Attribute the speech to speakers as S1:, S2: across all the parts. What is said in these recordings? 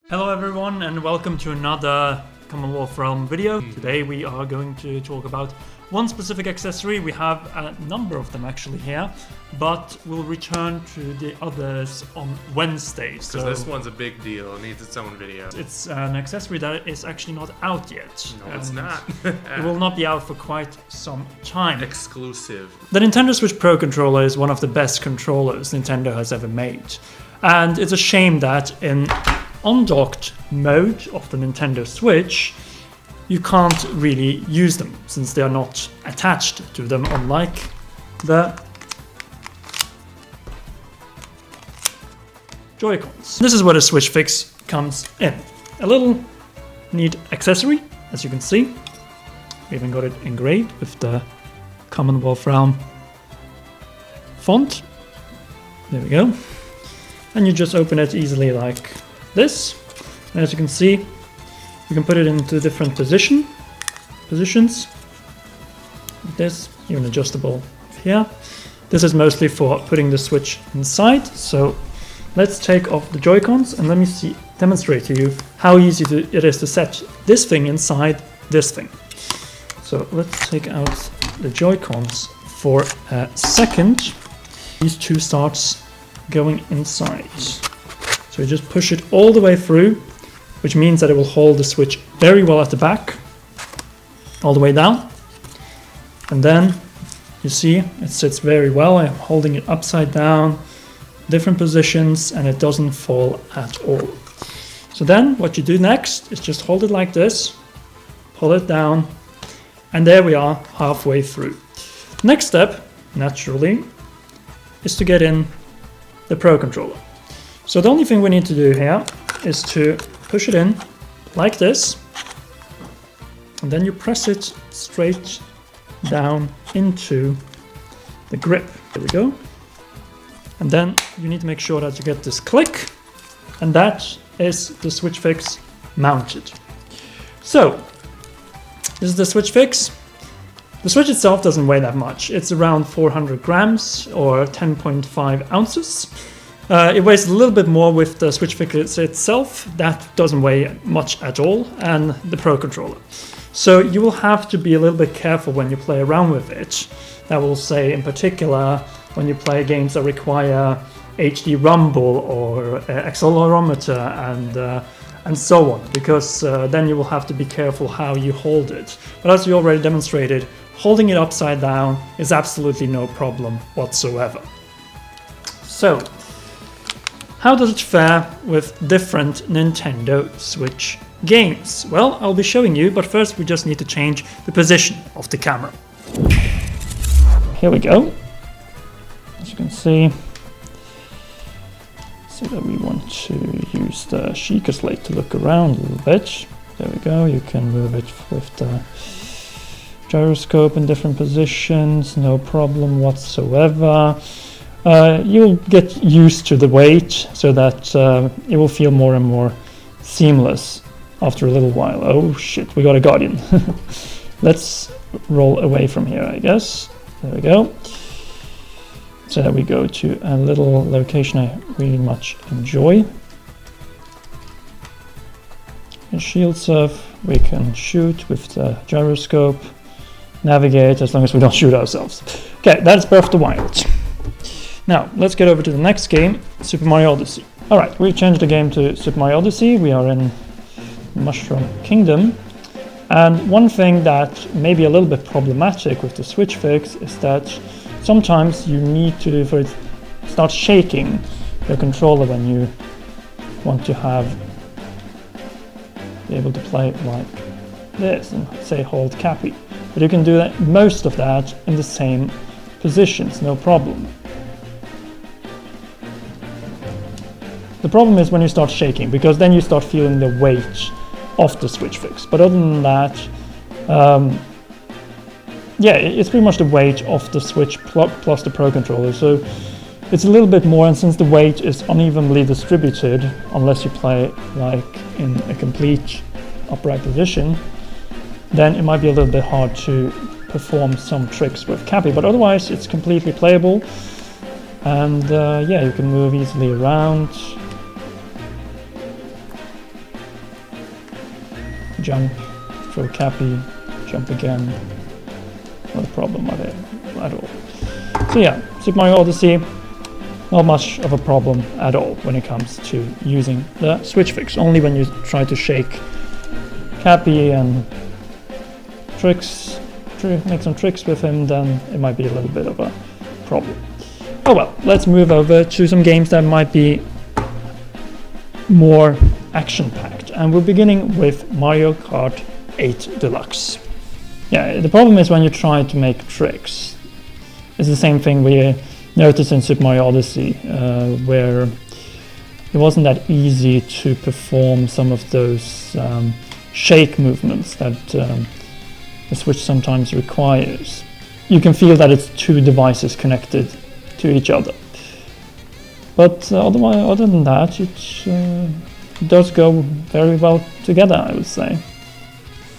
S1: Hello everyone and welcome to another Commonwealth Realm video. Today we are going to talk about one specific accessory. We have a number of them actually here, but we'll return to the others on Wednesday.
S2: Because
S1: so
S2: this one's a big deal, it needs its own video.
S1: It's an accessory that is actually not out yet.
S2: No, it's not.
S1: It will not be out for quite some time.
S2: Exclusive.
S1: The Nintendo Switch Pro controller is one of the best controllers Nintendo has ever made. And it's a shame that in undocked mode of the Nintendo Switch, you can't really use them since they are not attached to them, unlike the Joy-Cons. This is where the SwitchFix comes in. A little neat accessory, as you can see. We even got it engraved with the Commonwealth Realm font. There we go. And you just open it easily like this, and as you can see, you can put it into different positions. Like this, even adjustable here. This is mostly for putting the Switch inside. So let's take off the Joy-Cons and let me demonstrate to you how easy it is to set this thing inside this thing. So let's take out the Joy-Cons for a second. These two starts going inside. So you just push it all the way through, which means that it will hold the Switch very well at the back, all the way down. And then you see it sits very well. I'm holding it upside down, different positions, and it doesn't fall at all. So then what you do next is just hold it like this, pull it down, and there we are halfway through. Next step, naturally, is to get in the Pro controller. So the only thing we need to do here is to push it in like this, and then you press it straight down into the grip. There we go. And then you need to make sure that you get this click, and that is the SwitchFix mounted. So this is the SwitchFix. The Switch itself doesn't weigh that much. It's around 400 grams or 10.5 ounces. It weighs a little bit more with the SwitchFix itself. That doesn't weigh much at all, and the Pro controller. So you will have to be a little bit careful when you play around with it. That will say in particular when you play games that require HD rumble or accelerometer and so on, because then you will have to be careful how you hold it. But as we already demonstrated, holding it upside down is absolutely no problem whatsoever. So, how does it fare with different Nintendo Switch games? Well, I'll be showing you, but first we just need to change the position of the camera. Here we go. As you can see, so that we want to use the Sheikah slate to look around a little bit. There we go, you can move it with the gyroscope in different positions, no problem whatsoever. You'll get used to the weight so that it will feel more and more seamless after a little while. Oh shit, we got a Guardian. Let's roll away from here, I guess. There we go. So that we go to a little location I really much enjoy. In shield surf, we can shoot with the gyroscope, navigate as long as we don't shoot ourselves. Okay, that's Breath of the Wild. Now, let's get over to the next game, Super Mario Odyssey. Alright, we changed the game to Super Mario Odyssey. We are in Mushroom Kingdom. And one thing that may be a little bit problematic with the SwitchFix is that sometimes you need to, for it start shaking your controller when you want to be able to play like this and say hold cappy. But you can do that, most of that in the same positions, no problem. The problem is when you start shaking, because then you start feeling the weight of the SwitchFix. But other than that, yeah, it's pretty much the weight of the Switch plus the Pro controller. So it's a little bit more, and since the weight is unevenly distributed, unless you play like in a complete upright position, then it might be a little bit hard to perform some tricks with cappy. But otherwise, it's completely playable. And yeah, you can move easily around. jump, throw Cappy, jump again. Not a problem at all. So yeah, Super Mario Odyssey, not much of a problem at all when it comes to using the SwitchFix. Only when you try to shake Cappy and make some tricks with him, then it might be a little bit of a problem. Oh well, let's move over to some games that might be more action-packed. And we're beginning with Mario Kart 8 Deluxe. Yeah, the problem is when you try to make tricks. It's the same thing we noticed in Super Mario Odyssey, where it wasn't that easy to perform some of those shake movements that the Switch sometimes requires. You can feel that it's two devices connected to each other. But other than that, it does go very well together, I would say.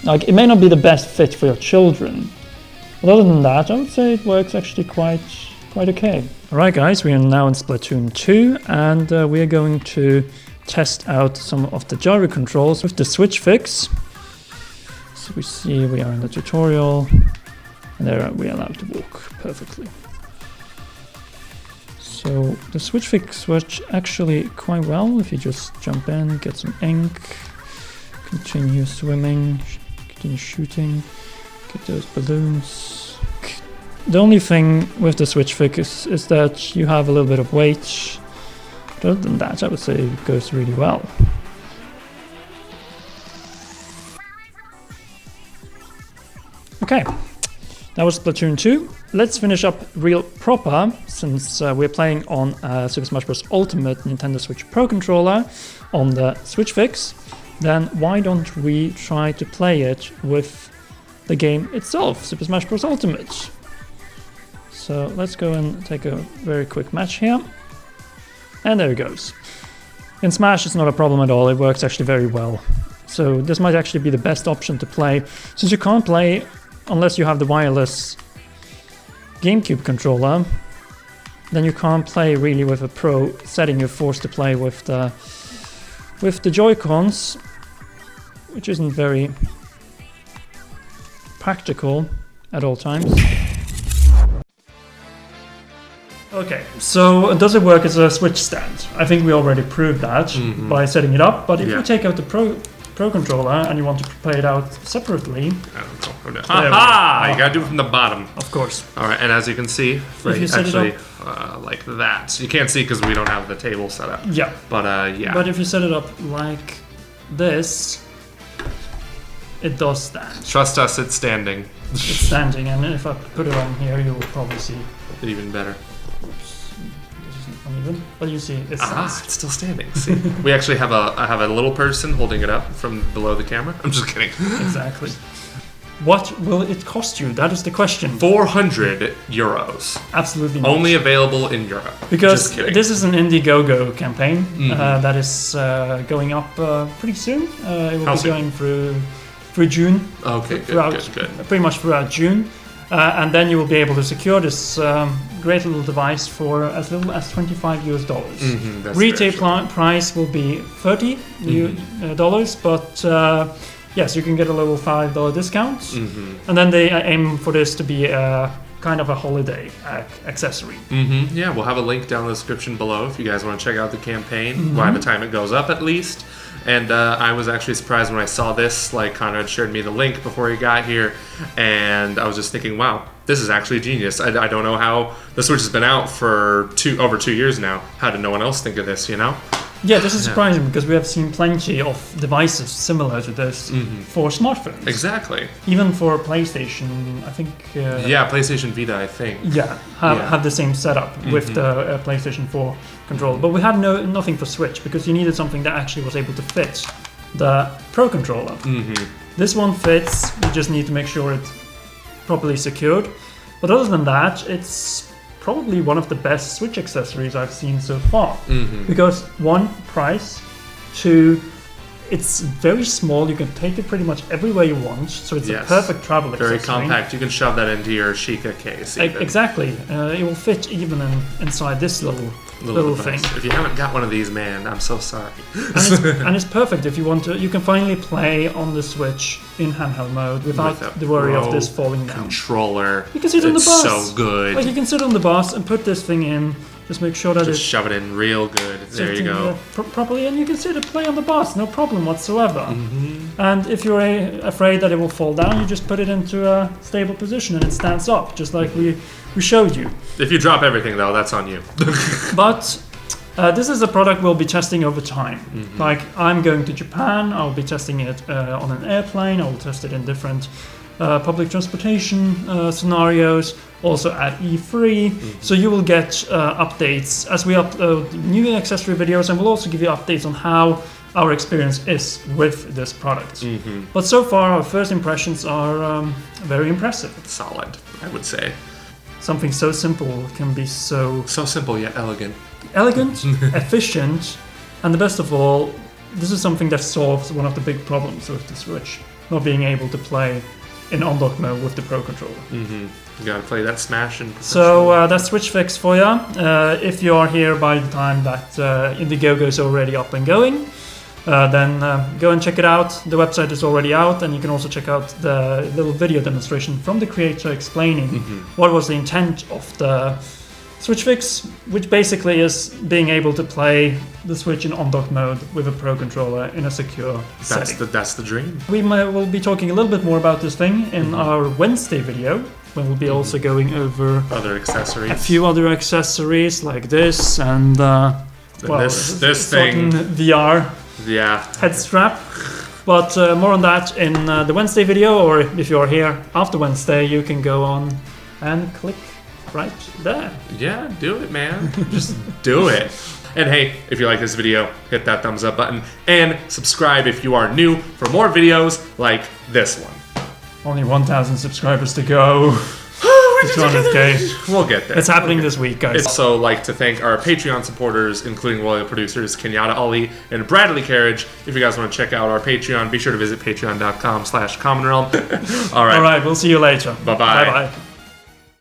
S1: Like, it may not be the best fit for your children, but other than that, I would say it works actually quite okay. Alright guys, we are now in Splatoon 2, and we are going to test out some of the gyro controls with the SwitchFix. So we see we are in the tutorial, and there we are allowed to walk perfectly. So the SwitchFix works actually quite well if you just jump in, get some ink, continue swimming, continue shooting, get those balloons. The only thing with the SwitchFix is that you have a little bit of weight. But other than that, I would say it goes really well. Okay, that was Splatoon 2. Let's finish up real proper, since we're playing on Super Smash Bros. Ultimate Nintendo Switch Pro Controller on the SwitchFix. Then why don't we try to play it with the game itself, Super Smash Bros. Ultimate. So let's go and take a very quick match here. And there it goes. In Smash it's not a problem at all, it works actually very well. So this might actually be the best option to play, since you can't play unless you have the wireless GameCube controller. Then you can't play really with a Pro setting, you're forced to play with the Joy-Cons, which isn't very practical at all times. Okay, so does it work as a Switch stand? I think we already proved that by setting it up, but if you take out the Pro controller and you want to play it out separately...
S2: Aha! You gotta do it from the bottom.
S1: Of course.
S2: Alright, and as you can see,
S1: if you set it
S2: up, like that. You can't see because we don't have the table set up.
S1: Yeah.
S2: But yeah.
S1: But if you set it up like this, it does stand.
S2: Trust us, it's standing.
S1: It's standing, and if I put it on here, you'll probably see.
S2: Even better.
S1: Oops, this isn't uneven, but you see it stands.
S2: It's still standing. See, we actually have I have a little person holding it up from below the camera. I'm just kidding.
S1: Exactly. What will it cost you? That is the question.
S2: 400 euros.
S1: Absolutely not.
S2: Only available in Europe.
S1: Because this is an Indiegogo campaign that is going up pretty soon. It will be going through June.
S2: Okay, good.
S1: Pretty much throughout June. And then you will be able to secure this great little device for as little as $25. Retail price will be $30, but yes, you can get a little $5 discount. And then they aim for this to be kind of a holiday accessory.
S2: Yeah, we'll have a link down in the description below if you guys want to check out the campaign by the time it goes up at least. And I was actually surprised when I saw this. Like, Conrad shared me the link before he got here, and I was just thinking, wow, this is actually genius. I don't know how the Switch has been out for over 2 years now. How did no one else think of this, you know?
S1: Yeah, this is surprising because we have seen plenty of devices similar to this for smartphones.
S2: Exactly.
S1: Even for PlayStation, I think...
S2: yeah, PlayStation Vita, I think.
S1: Yeah, have the same setup with the PlayStation 4 controller. But we had nothing for Switch because you needed something that actually was able to fit the Pro controller. This one fits, you just need to make sure it's properly secured. But other than that, it's probably one of the best Switch accessories I've seen so far. Because one, price, two, it's very small. You can take it pretty much everywhere you want, so it's a perfect travel accessory.
S2: Very compact. You can shove that into your Sheikah case.
S1: Exactly. It will fit even inside this little little thing.
S2: If you haven't got one of these, man, I'm so sorry.
S1: And it's perfect if you want to. You can finally play on the Switch in handheld mode without the worry of this falling down.
S2: Controller.
S1: You can sit on the bus.
S2: So good.
S1: Like you can sit on the bus and put this thing in. Just make sure that
S2: just shove it in real good. There you go.
S1: Properly, and you can sit and play on the bus, no problem whatsoever.
S2: Mm-hmm.
S1: And if you're afraid that it will fall down, you just put it into a stable position and it stands up, just like we showed you.
S2: If you drop everything, though, that's on you.
S1: But this is a product we'll be testing over time.
S2: Mm-hmm.
S1: Like I'm going to Japan, I'll be testing it on an airplane. I'll test it in different public transportation scenarios. Also at E3, so you will get updates as we upload new accessory videos, and we'll also give you updates on how our experience is with this product. But so far, our first impressions are very impressive.
S2: Solid, I would say.
S1: Something so simple can be so
S2: simple yet elegant.
S1: Elegant, efficient, and the best of all, this is something that solves one of the big problems with the Switch, not being able to play in undocked mode with the Pro Controller.
S2: You gotta play that Smash and.
S1: So that's SwitchFix for you. If you are here by the time that Indiegogo is already up and going, then go and check it out. The website is already out, and you can also check out the little video demonstration from the creator explaining what was the intent of the SwitchFix, which basically is being able to play the Switch in undocked mode with a Pro Controller in a secure setting.
S2: That's the dream.
S1: Will be talking a little bit more about this thing in our Wednesday video, when we'll be also going over
S2: other accessories,
S1: a few other accessories like this and
S2: this thing,
S1: VR head strap. But more on that in the Wednesday video, or if you're here after Wednesday, you can go on and click right there.
S2: Yeah, do it, man. Just do it. And hey, if you like this video, hit that thumbs up button and subscribe if you are new for more videos like this one.
S1: Only 1,000 subscribers to go. 200K.
S2: We'll get there.
S1: It's happening this week, guys.
S2: I'd also like to thank our Patreon supporters, including loyal producers Kenyatta Ali and Bradley Carriage. If you guys want to check out our Patreon, be sure to visit patreon.com/commonrealm. All right.
S1: All right, we'll see you later.
S2: Bye-bye.
S1: Bye-bye.